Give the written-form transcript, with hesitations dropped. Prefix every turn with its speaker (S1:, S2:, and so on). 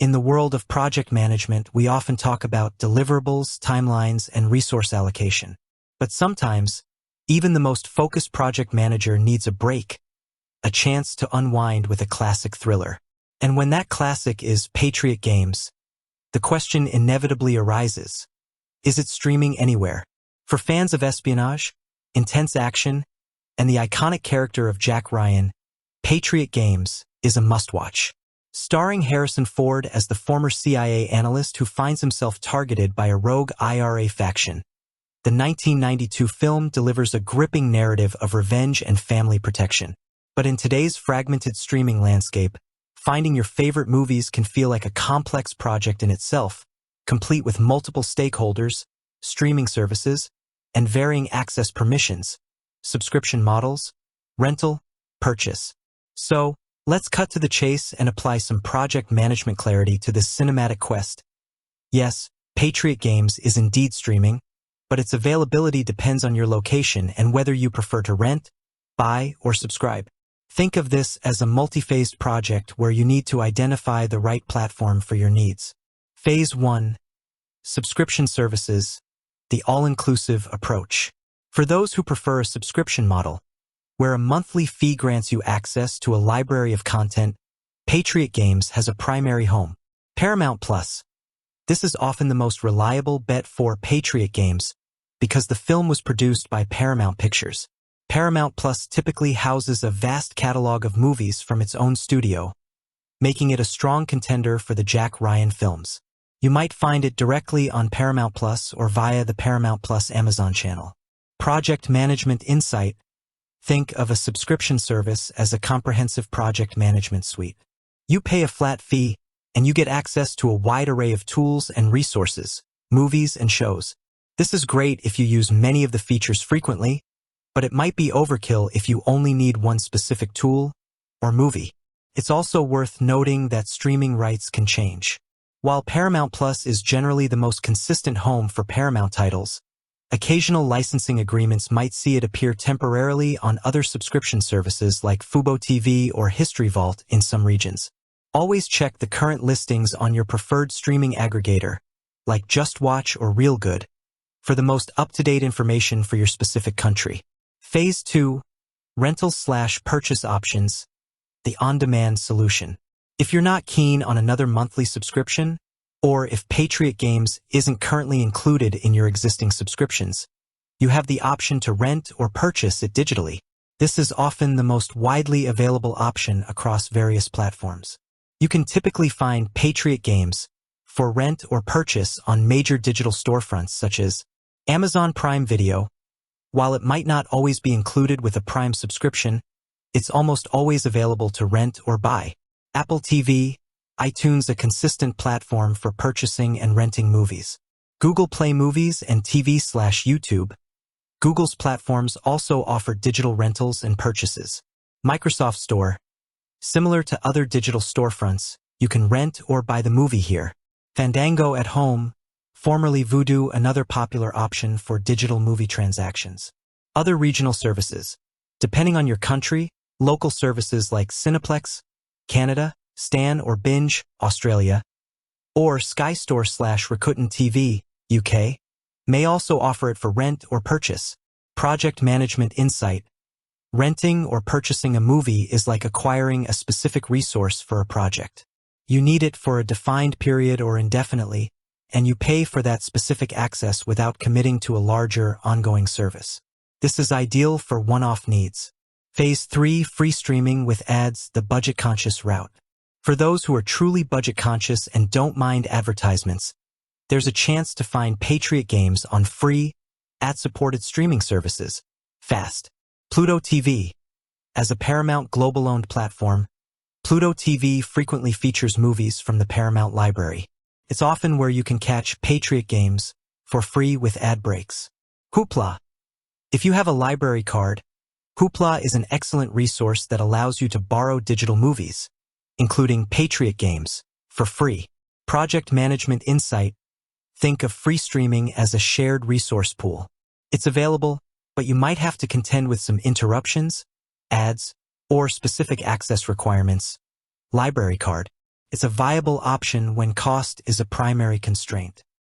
S1: In the world of project management, we often talk about deliverables, timelines, and resource allocation. But sometimes, even the most focused project manager needs a break, a chance to unwind with a classic thriller. And when that classic is Patriot Games, the question inevitably arises, is it streaming anywhere? For fans of espionage, intense action, and the iconic character of Jack Ryan, Patriot Games is a must-watch. Starring Harrison Ford as the former CIA analyst who finds himself targeted by a rogue IRA faction, the 1992 film delivers a gripping narrative of revenge and family protection. But in today's fragmented streaming landscape, finding your favorite movies can feel like a complex project in itself, complete with multiple stakeholders, streaming services, and varying access permissions, subscription models, rental, purchase. So, let's cut to the chase and apply some project management clarity to this cinematic quest. Yes, Patriot Games is indeed streaming, but its availability depends on your location and whether you prefer to rent, buy, or subscribe. Think of this as a multi-phased project where you need to identify the right platform for your needs. Phase 1. Subscription services, the all-inclusive approach. For those who prefer a subscription model, where a monthly fee grants you access to a library of content, Patriot Games has a primary home, Paramount Plus. This is often the most reliable bet for Patriot Games because the film was produced by Paramount Pictures. Paramount Plus typically houses a vast catalog of movies from its own studio, making it a strong contender for the Jack Ryan films. You might find it directly on Paramount Plus or via the Paramount Plus Amazon channel. Project Management Insight. Think of a subscription service as a comprehensive project management suite. You pay a flat fee, and you get access to a wide array of tools and resources, movies and shows. This is great if you use many of the features frequently, but it might be overkill if you only need one specific tool or movie. It's also worth noting that streaming rights can change. While Paramount Plus is generally the most consistent home for Paramount titles, occasional licensing agreements might see it appear temporarily on other subscription services like Fubo TV or History Vault in some regions. Always check the current listings on your preferred streaming aggregator, like Just Watch or Real Good, for the most up-to-date information for your specific country. Phase 2. Rental/purchase options, the on-demand solution. If you're not keen on another monthly subscription, or if Patriot Games isn't currently included in your existing subscriptions, you have the option to rent or purchase it digitally. This is often the most widely available option across various platforms. You can typically find Patriot Games for rent or purchase on major digital storefronts such as Amazon Prime Video. While it might not always be included with a Prime subscription, it's almost always available to rent or buy. Apple TV, iTunes, a consistent platform for purchasing and renting movies. Google Play Movies and TV/YouTube. Google's platforms also offer digital rentals and purchases. Microsoft Store. Similar to other digital storefronts, you can rent or buy the movie here. Fandango at Home, formerly Vudu, another popular option for digital movie transactions. Other regional services. Depending on your country, local services like Cineplex, Canada, Stan or Binge, Australia, or Sky Store/Rakuten TV, UK, may also offer it for rent or purchase. Project Management Insight. Renting or purchasing a movie is like acquiring a specific resource for a project. You need it for a defined period or indefinitely, and you pay for that specific access without committing to a larger, ongoing service. This is ideal for one-off needs. Phase 3. Free streaming with ads, the budget-conscious route. For those who are truly budget-conscious and don't mind advertisements, there's a chance to find Patriot Games on free, ad-supported streaming services. Fast. Pluto TV. As a Paramount Global-owned platform, Pluto TV frequently features movies from the Paramount library. It's often where you can catch Patriot Games for free with ad breaks. Hoopla. If you have a library card, Hoopla is an excellent resource that allows you to borrow digital movies, including Patriot Games, for free. Project Management Insight. Think of free streaming as a shared resource pool. It's available, but you might have to contend with some interruptions, ads, or specific access requirements. Library card. It's a viable option when cost is a primary constraint.